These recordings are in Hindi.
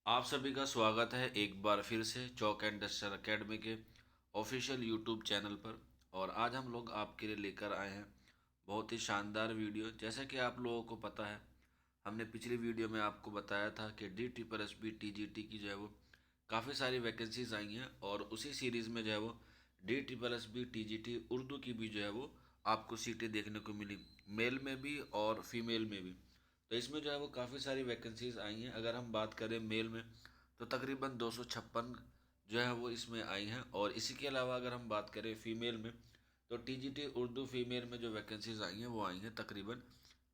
आप सभी का स्वागत है एक बार फिर से चौक एंड डस्टर अकेडमी के ऑफिशियल यूट्यूब चैनल पर। और आज हम लोग आपके लिए लेकर आए हैं बहुत ही शानदार वीडियो। जैसा कि आप लोगों को पता है, हमने पिछली वीडियो में आपको बताया था कि D triple S B T G T की जो है वो काफ़ी सारी वैकेंसीज आई हैं, और उसी सीरीज़ में जो है वो D triple S B T G T Urdu की भी जो है वो आपको सीटें देखने को मिली, मेल में भी और फीमेल में भी। तो इसमें जो है वो काफ़ी सारी वैकेंसीज आई हैं। अगर हम बात करें मेल में तो तकरीबन 256 जो है वो इसमें आई हैं, और इसी के अलावा अगर हम बात करें फ़ीमेल में तो टीजीटी उर्दू फ़ीमेल में जो वैकेंसीज आई हैं वो आई हैं तकरीबन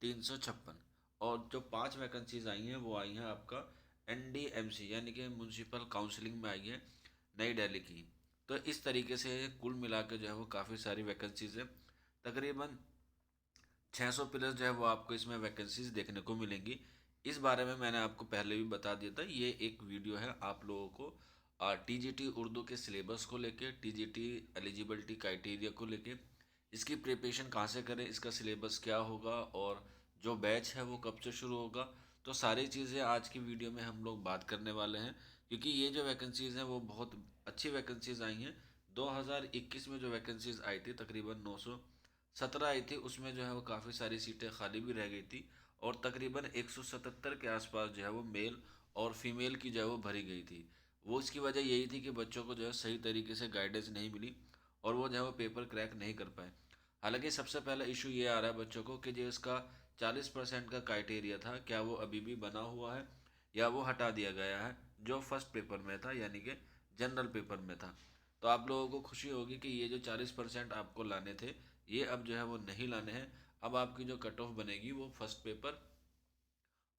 356। और जो 5 वैकेंसीज आई हैं वो आई हैं आपका एनडीएमसी यानी कि म्यूनसिपल काउंसिलिंग में आई है, नई दिल्ली की। तो इस तरीके से कुल मिला के जो है वो काफ़ी सारी वैकेंसीज हैं। तकरीबन 600 प्लस जो है वो आपको इसमें वैकेंसीज देखने को मिलेंगी। इस बारे में मैंने आपको पहले भी बता दिया था। ये एक वीडियो है आप लोगों को टीजीटी उर्दू के सिलेबस को लेके, टीजीटी एलिजिबिलिटी क्राइटेरिया को लेके, इसकी प्रिपरेशन कहाँ से करें, इसका सिलेबस क्या होगा, और जो बैच है वो कब से शुरू होगा। तो सारी चीज़ें आज की वीडियो में हम लोग बात करने वाले हैं, क्योंकि ये जो वैकेंसीज़ हैं वो बहुत अच्छी वैकेंसीज़ आई हैं। 2021 में जो वैकेंसीज़ आई थी तकरीबन 917 आई थी, उसमें जो है वो काफ़ी सारी सीटें खाली भी रह गई थी, और तकरीबन 177 के आसपास जो है वो मेल और फीमेल की जो है वो भरी गई थी। वो इसकी वजह यही थी कि बच्चों को जो है सही तरीके से गाइडेंस नहीं मिली, और वो जो है वो पेपर क्रैक नहीं कर पाए। हालांकि सबसे पहला इशू ये आ रहा है बच्चों को कि जो इसका 40% का क्राइटेरिया था, क्या वो अभी भी बना हुआ है या वो हटा दिया गया है, जो फर्स्ट पेपर में था यानी कि जनरल पेपर में था। तो आप लोगों को खुशी होगी कि ये जो 40% आपको लाने थे, ये अब जो है वो नहीं लाने हैं। अब आपकी जो कट ऑफ बनेगी वो फर्स्ट पेपर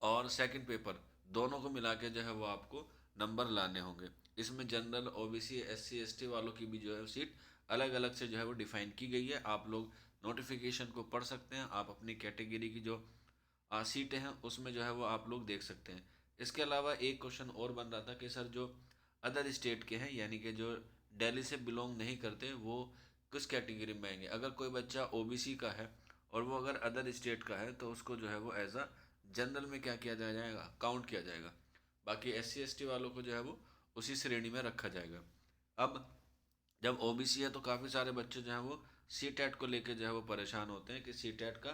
और सेकंड पेपर दोनों को मिला के जो है वो आपको नंबर लाने होंगे। इसमें जनरल, ओबीसी, एससी एसटी वालों की भी जो है सीट अलग अलग से जो है वो डिफाइन की गई है। आप लोग नोटिफिकेशन को पढ़ सकते हैं, आप अपनी कैटेगरी की जो सीटें हैं उसमें जो है वो आप लोग देख सकते हैं। इसके अलावा एक क्वेश्चन और बन रहा था कि सर जो अदर स्टेट के हैं यानी कि जो दिल्ली से बिलोंग नहीं करते, वो किस कैटेगरी में आएंगे। अगर कोई बच्चा ओबीसी का है और वो अगर अदर स्टेट का है तो उसको जो है वो एज अ जनरल में क्या किया जाएगा, काउंट किया जाएगा। बाकी एससी एसटी वालों को जो है वो उसी श्रेणी में रखा जाएगा। अब जब ओबीसी है तो काफ़ी सारे बच्चे जो हैं वो सी टेट को लेके जो है वो परेशान होते हैं कि सी टेट का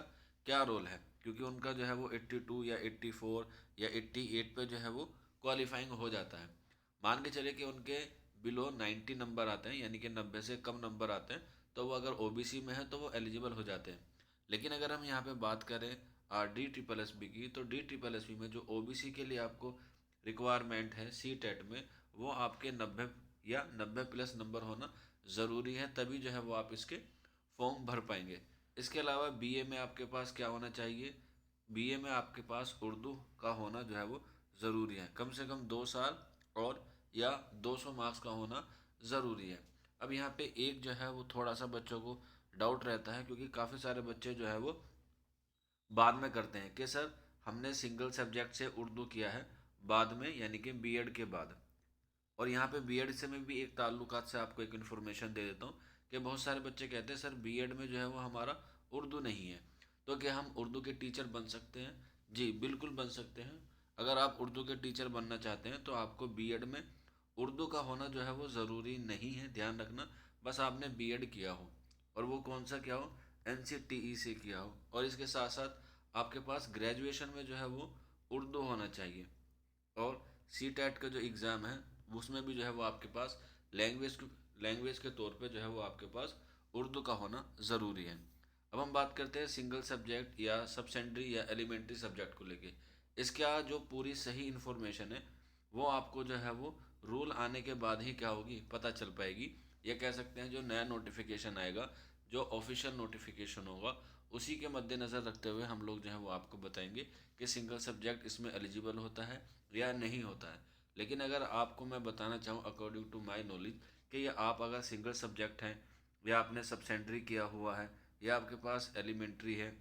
क्या रोल है, क्योंकि उनका जो है वो 82 या 84 या 88 पे जो है वो क्वालिफाइंग हो जाता है। मान के चले कि उनके बिलो 90 नंबर आते हैं यानी कि 90 से कम नंबर आते हैं, तो वो अगर ओबीसी में है तो वो एलिजिबल हो जाते हैं। लेकिन अगर हम यहाँ पे बात करें डी ट्रिपल एस बी की, तो डी ट्रिपल एस बी में जो ओबीसी के लिए आपको रिक्वायरमेंट है सी टेट में, वो आपके 90 या 90 प्लस नंबर होना ज़रूरी है, तभी जो है वो आप इसके फॉर्म भर पाएंगे। इसके अलावा बीए में आपके पास क्या होना चाहिए, बीए में आपके पास उर्दू का होना जो है वो ज़रूरी है, कम से कम 2 साल और या 200 मार्क्स का होना ज़रूरी है। अब यहाँ पे एक जो है वो थोड़ा सा बच्चों को डाउट रहता है, क्योंकि काफ़ी सारे बच्चे जो है वो बाद में करते हैं कि सर हमने सिंगल सब्जेक्ट से उर्दू किया है बाद में, यानी कि बीएड के बाद। और यहाँ पे बीएड से मैं भी एक ताल्लुकात से आपको एक इन्फॉर्मेशन दे देता हूँ कि बहुत सारे बच्चे कहते हैं सर बीएड में जो है वो हमारा उर्दू नहीं है, तो क्या हम उर्दू के टीचर बन सकते हैं? जी बिल्कुल बन सकते हैं। अगर आप उर्दू के टीचर बनना चाहते हैं तो आपको बीएड में उर्दू का होना जो है वो ज़रूरी नहीं है, ध्यान रखना। बस आपने बीएड किया हो, और वो कौन सा किया हो, एनसीटीई से किया हो, और इसके साथ साथ आपके पास ग्रेजुएशन में जो है वो उर्दू होना चाहिए। और सी टेट का जो एग्ज़ाम है उसमें भी जो है वो आपके पास लैंग्वेज के तौर पे जो है वो आपके पास उर्दू का होना ज़रूरी है। अब हम बात करते हैं सिंगल सब्जेक्ट या सब सेकेंडरी या एलिमेंट्री सब्जेक्ट को लेके। इसका जो पूरी सही इन्फॉर्मेशन है वो आपको जो है वो रूल आने के बाद ही क्या होगी, पता चल पाएगी। या कह सकते हैं जो नया नोटिफिकेशन आएगा, जो ऑफिशियल नोटिफिकेशन होगा, उसी के मद्देनज़र रखते हुए हम लोग जो है वो आपको बताएंगे कि सिंगल सब्जेक्ट इसमें एलिजिबल होता है या नहीं होता है। लेकिन अगर आपको मैं बताना चाहूँ अकॉर्डिंग टू माय नॉलेज कि ये आप अगर सिंगल सब्जेक्ट हैं, या आपने सब सेकेंडरी किया हुआ है, या आपके पास एलिमेंट्री है,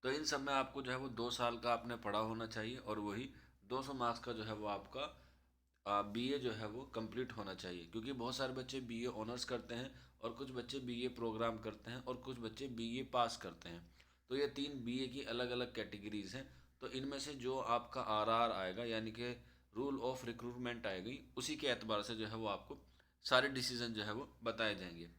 तो इन सब में आपको जो है वो 2 साल का आपने पढ़ा होना चाहिए, और वही 200 मार्क्स का जो है वो आपका बीए जो है वो कंप्लीट होना चाहिए। क्योंकि बहुत सारे बच्चे बीए ऑनर्स करते हैं, और कुछ बच्चे बीए प्रोग्राम करते हैं, और कुछ बच्चे बीए पास करते हैं। तो ये 3 बीए की अलग अलग कैटेगरीज हैं। तो इनमें से जो आपका आरआर आएगा यानी कि रूल ऑफ रिक्रूटमेंट आएगी, उसी के एतबार से जो है वो आपको सारे डिसीजन जो है वो बताए जाएंगे।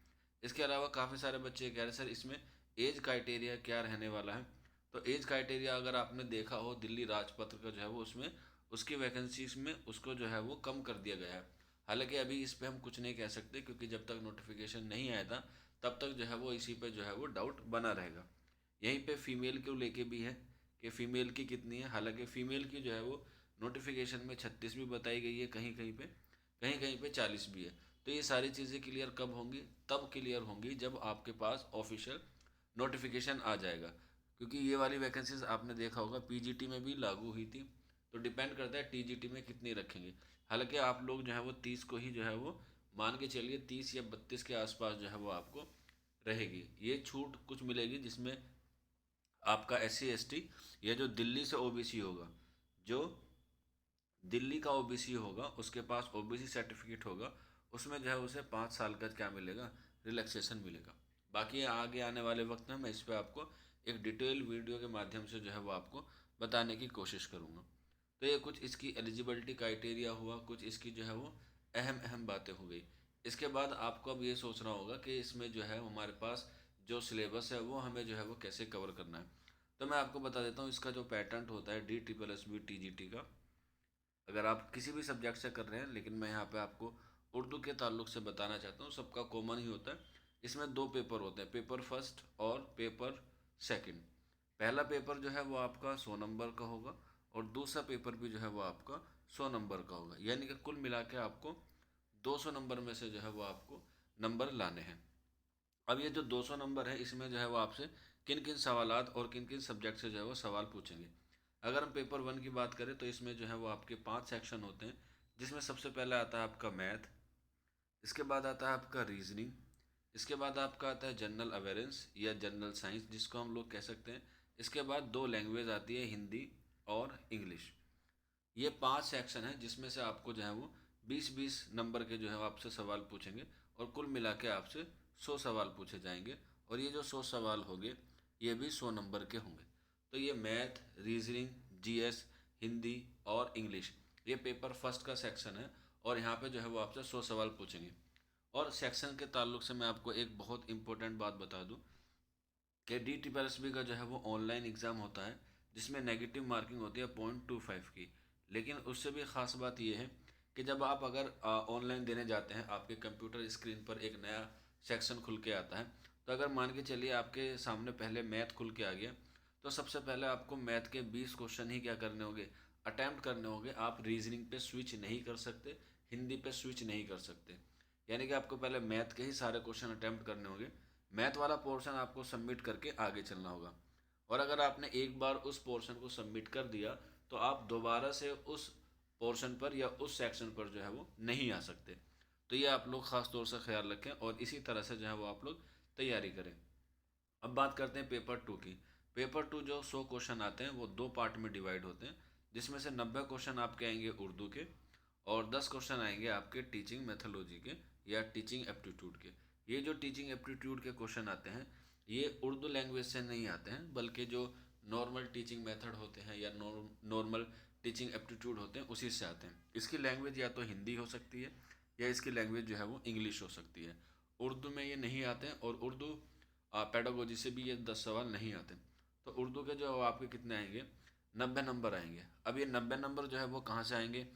इसके अलावा काफ़ी सारे बच्चे कह रहे हैं सर इसमें एज क्राइटेरिया क्या रहने वाला है। तो एज क्राइटेरिया अगर आपने देखा हो दिल्ली राजपत्र का जो है वो उसमें उसकी वैकेंसीज में उसको जो है वो कम कर दिया गया है। हालांकि अभी इस पे हम कुछ नहीं कह सकते क्योंकि जब तक नोटिफिकेशन नहीं आया था तब तक जो है वो इसी पे जो है वो डाउट बना रहेगा। यहीं पे फीमेल को लेके भी है कि फ़ीमेल की कितनी है। हालांकि फ़ीमेल की जो है वो नोटिफिकेशन में 36 भी बताई गई है, कहीं कहीं पे 40 भी है। तो ये सारी चीज़ें क्लियर कब होंगी? तब क्लियर होंगी जब आपके पास ऑफिशियल नोटिफिकेशन आ जाएगा। क्योंकि ये वाली वैकेंसीज आपने देखा होगा पीजीटी में भी लागू हुई थी, तो डिपेंड करता है टीजीटी में कितनी रखेंगे। हालांकि आप लोग जो है वो 30 को ही जो है वो मान के चलिए, 30 या 32 के आसपास जो है वो आपको रहेगी। ये छूट कुछ मिलेगी जिसमें आपका SC ST या जो दिल्ली से ओबीसी होगा, जो दिल्ली का ओबीसी होगा उसके पास ओबीसी सर्टिफिकेट होगा, उसमें जो है उसे 5 साल का क्या मिलेगा, रिलैक्सेशन मिलेगा। बाकी आगे आने वाले वक्त में मैं इस पर आपको एक डिटेल वीडियो के माध्यम से जो है वो आपको बताने की कोशिश करूँगा। तो ये कुछ इसकी एलिजिबिलिटी क्राइटेरिया हुआ, कुछ इसकी जो है वो अहम अहम बातें हो गई। इसके बाद आपको अब ये सोचना होगा कि इसमें जो है हमारे पास जो सिलेबस है वो हमें जो है वो कैसे कवर करना है। तो मैं आपको बता देता हूँ इसका जो पैटर्न होता है DSSB TGT का। अगर आप किसी भी सब्जेक्ट से कर रहे हैं, लेकिन मैं यहाँ पे आपको उर्दू के ताल्लुक से बताना चाहता हूँ, सबका कॉमन ही होता है। इसमें 2 पेपर होते हैं, पेपर फर्स्ट और पेपर सेकंड। पहला पेपर जो है वो आपका 100 नंबर का होगा और दूसरा पेपर भी जो है वो आपका 100 नंबर का होगा। यानी कि कुल मिला के आपको 200 नंबर में से जो है वो आपको नंबर लाने हैं। अब ये जो 200 नंबर है इसमें जो है वो आपसे किन किन सवालात और किन किन सब्जेक्ट से जो है वो सवाल पूछेंगे। अगर हम पेपर 1 की बात करें तो इसमें जो है वो आपके 5 सेक्शन होते हैं, जिसमें सबसे पहले आता है आपका मैथ, इसके बाद आता है आपका रीजनिंग, इसके बाद आपका आता है जनरल अवेयरेंस या जनरल साइंस जिसको हम लोग कह सकते हैं। इसके बाद 2 लैंग्वेज आती है, हिंदी और इंग्लिश। ये 5 सेक्शन है जिसमें से आपको जो है वो 20-20 नंबर के जो है वो आपसे सवाल पूछेंगे और कुल मिला के आपसे 100 सवाल पूछे जाएंगे। और ये जो 100 सवाल होंगे ये भी 100 नंबर के होंगे। तो ये मैथ, रीजनिंग, जीएस, हिंदी और इंग्लिश, ये पेपर फर्स्ट का सेक्शन है और यहाँ पे जो है वो आपसे 100 सवाल पूछेंगे। और सेक्शन के ताल्लुक से मैं आपको एक बहुत इंपॉर्टेंट बात बता दूँ कि DSSB का जो है वो ऑनलाइन एग्ज़ाम होता है जिसमें नेगेटिव मार्किंग होती है 0.25 की। लेकिन उससे भी ख़ास बात यह है कि जब आप अगर ऑनलाइन देने जाते हैं आपके कंप्यूटर स्क्रीन पर एक नया सेक्शन खुल के आता है। तो अगर मान के चलिए आपके सामने पहले मैथ खुल के आ गया, तो सबसे पहले आपको मैथ के 20 क्वेश्चन ही क्या करने होंगे, अटैम्प्ट करने होंगे। आप रीजनिंग पे स्विच नहीं कर सकते, हिंदी पे स्विच नहीं कर सकते। यानी कि आपको पहले मैथ के ही सारे क्वेश्चन अटैम्प्ट करने होंगे, मैथ वाला पोर्शन आपको सबमिट करके आगे चलना होगा। और अगर आपने एक बार उस पोर्शन को सबमिट कर दिया तो आप दोबारा से उस पोर्शन पर या उस सेक्शन पर जो है वो नहीं आ सकते। तो ये आप लोग ख़ास तौर से ख्याल रखें और इसी तरह से जो है वो आप लोग तैयारी करें। अब बात करते हैं पेपर 2 की। पेपर 2 जो 100 क्वेश्चन आते हैं वो 2 पार्ट में डिवाइड होते हैं, जिसमें से 90 क्वेश्चन आपके आएंगे उर्दू के और 10 क्वेश्चन आएंगे आपके टीचिंग मेथोलॉजी के या टीचिंग एप्टीट्यूड के। ये जो टीचिंग एप्टीट्यूड के क्वेश्चन आते हैं ये उर्दू लैंग्वेज से नहीं आते हैं, बल्कि जो नॉर्मल टीचिंग मेथड होते हैं या नॉर्मल टीचिंग एप्टीट्यूड होते हैं उसी से आते हैं। इसकी लैंग्वेज या तो हिंदी हो सकती है या इसकी लैंग्वेज जो है वो इंग्लिश हो सकती है। उर्दू में ये नहीं आते हैं और उर्दू पेडागोजी से भी ये 10 सवाल नहीं आते। तो उर्दू के जो आपके कितने आएंगे, 90 नंबर आएंगे। अब ये 90 नंबर जो है वो कहाँ से आएंगे,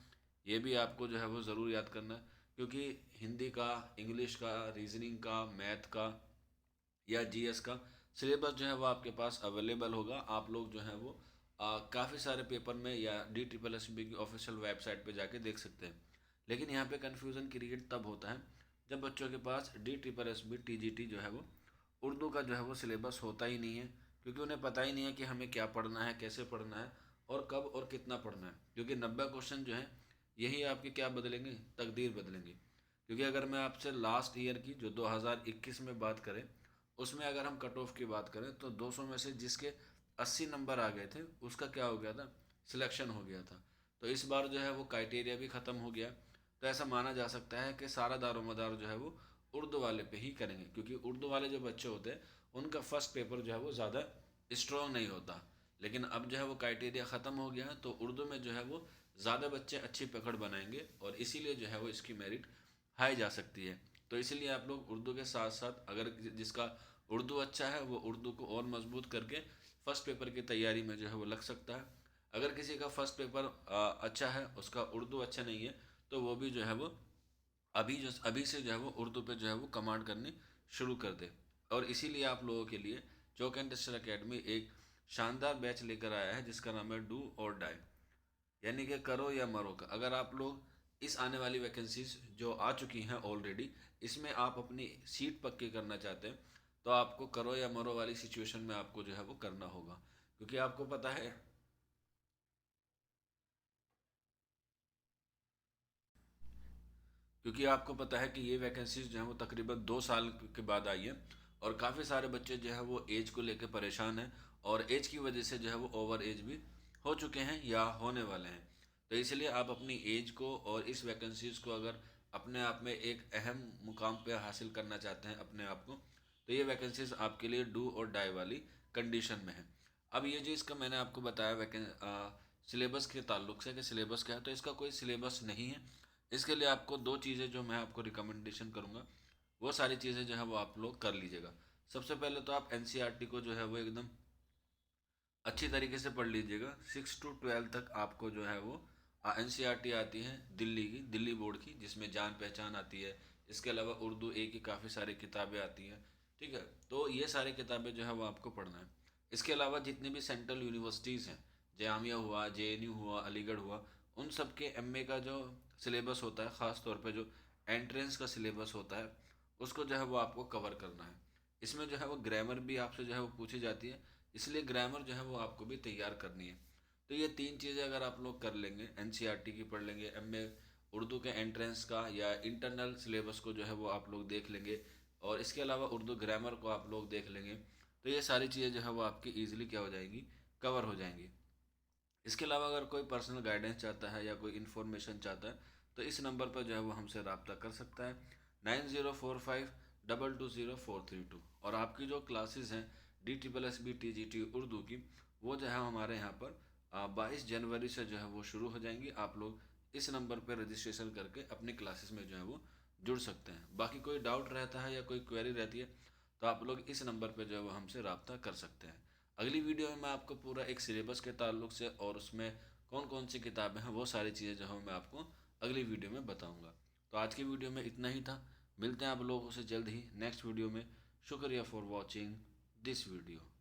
ये भी आपको जो है वो ज़रूर याद करना है। क्योंकि हिंदी का, इंग्लिश का, रीजनिंग का, मैथ का या जीएस का सिलेबस जो है वो आपके पास अवेलेबल होगा। आप लोग जो है वो काफ़ी सारे पेपर में या DSSB की ऑफिशियल वेबसाइट पे जाके देख सकते हैं। लेकिन यहाँ पे कन्फ्यूज़न क्रिएट तब होता है जब बच्चों के पास DSSB TGT जो है वो उर्दू का जो है वो सिलेबस होता ही नहीं है। क्योंकि उन्हें पता ही नहीं है कि हमें क्या पढ़ना है, कैसे पढ़ना है और कब और कितना पढ़ना है। क्योंकि 90 क्वेश्चन जो है यही आपकी क्या बदलेंगे, तकदीर बदलेंगे। क्योंकि अगर मैं आपसे लास्ट ईयर की जो 2021 में बात करें उसमें अगर हम कट ऑफ की बात करें तो 200 में से जिसके 80 नंबर आ गए थे उसका क्या हो गया था, सिलेक्शन हो गया था। तो इस बार जो है वो क्राइटेरिया भी ख़त्म हो गया। तो ऐसा माना जा सकता है कि सारा दारोमदार जो है वो उर्दू वाले पे ही करेंगे, क्योंकि उर्दू वाले जो बच्चे होते हैं उनका फर्स्ट पेपर जो है वो ज़्यादा स्ट्रॉन्ग नहीं होता। लेकिन अब जो है वो क्राइटेरिया ख़त्म हो गया है, तो उर्दू में जो है वो ज़्यादा बच्चे अच्छी पकड़ बनाएंगे और इसीलिए जो है वो इसकी मेरिट हाई जा सकती है। तो इसीलिए आप लोग उर्दू के साथ साथ अगर जिसका उर्दू अच्छा है वो उर्दू को और मजबूत करके फर्स्ट पेपर की तैयारी में जो है वो लग सकता है। अगर किसी का फर्स्ट पेपर अच्छा है, उसका उर्दू अच्छा नहीं है, तो वो भी जो है वो अभी से जो है वो उर्दू पे जो है वो कमांड करनी शुरू कर दे। और इसीलिए आप लोगों के लिए चौक एंड टेस्टर अकेडमी एक शानदार बैच लेकर आया है जिसका नाम है डू और डाई, यानी कि करो या मरो का। अगर आप लोग इस आने वाली वैकेंसीज जो आ चुकी हैं ऑलरेडी, इसमें आप अपनी सीट पक्की करना चाहते हैं, तो आपको करो या मरो वाली सिचुएशन में आपको जो है वो करना होगा। क्योंकि आपको पता है, कि ये वैकेंसीज जो है वो तकरीबन 2 साल के बाद आई है और काफ़ी सारे बच्चे जो है वो एज को लेकर परेशान हैं और एज की वजह से जो है वो ओवर एज भी हो चुके हैं या होने वाले हैं। तो इसलिए आप अपनी एज को और इस वैकेंसीज को अगर अपने आप में एक अहम मुकाम पे हासिल करना चाहते हैं अपने आप को, तो ये वैकेंसीज आपके लिए डू और डाई वाली कंडीशन में है। अब ये जो इसका मैंने आपको बताया सिलेबस के ताल्लुक से कि सिलेबस क्या है, तो इसका कोई सिलेबस नहीं है। इसके लिए आपको दो चीज़ें जो मैं आपको रिकमेंडेशन करूँगा, वो सारी चीज़ें जो है वो आप लोग कर लीजिएगा। सबसे पहले तो आप एनसीईआरटी को जो है वो एकदम अच्छी तरीके से पढ़ लीजिएगा। 6 to 12 तक आपको जो है वो एनसीईआरटी आती है दिल्ली की, दिल्ली बोर्ड की, जिसमें जान पहचान आती है। इसके अलावा उर्दू ए की काफ़ी सारी किताबें आती हैं, ठीक है। तो ये सारी किताबें जो है वो आपको पढ़ना है। इसके अलावा जितनी भी सेंट्रल यूनिवर्सिटीज़ हैं, जामिया हुआ, जेएनयू हुआ, अलीगढ़ हुआ, उन सब के एमए का जो सिलेबस होता है, ख़ास तौर पे जो एंट्रेंस का सिलेबस होता है, उसको जो है वो आपको कवर करना है। इसमें जो है वो ग्रामर भी आपसे जो है वो पूछी जाती है, इसलिए ग्रामर जो है वो आपको भी तैयार करनी है। तो ये तीन चीज़ें अगर आप लोग कर लेंगे, एनसीईआरटी की पढ़ लेंगे, एमए उर्दू के एंट्रेंस का या इंटरनल सिलेबस को जो है वो आप लोग देख लेंगे, और इसके अलावा उर्दू ग्रामर को आप लोग देख लेंगे, तो ये सारी चीज़ें जो है वो आपकी ईजिली क्या हो जाएंगी, कवर हो जाएंगी। इसके अलावा अगर कोई पर्सनल गाइडेंस चाहता है या कोई इन्फॉर्मेशन चाहता है, तो इस नंबर पर जो है वो हमसे रब्ता कर सकता है, 9045220432। और आपकी जो क्लासेस हैं DSSB TGT उर्दू की, वो जो है हमारे यहाँ पर 22 जनवरी से जो है वो शुरू हो जाएंगी। आप लोग इस नंबर पर रजिस्ट्रेशन करके अपनी क्लासेस में जो है वो जुड़ सकते हैं। बाकी कोई डाउट रहता है या कोई क्वेरी रहती है, तो आप लोग इस नंबर पर जो है वो हमसे रब्ता कर सकते हैं। अगली वीडियो में मैं आपको पूरा एक सिलेबस के ताल्लुक से और उसमें कौन कौन सी किताबें हैं वो सारी चीज़ें जो है मैं आपको अगली वीडियो में बताऊंगा। तो आज की वीडियो में इतना ही था। मिलते हैं आप लोगों से जल्द ही नेक्स्ट वीडियो में। शुक्रिया फॉर वॉचिंग दिस वीडियो।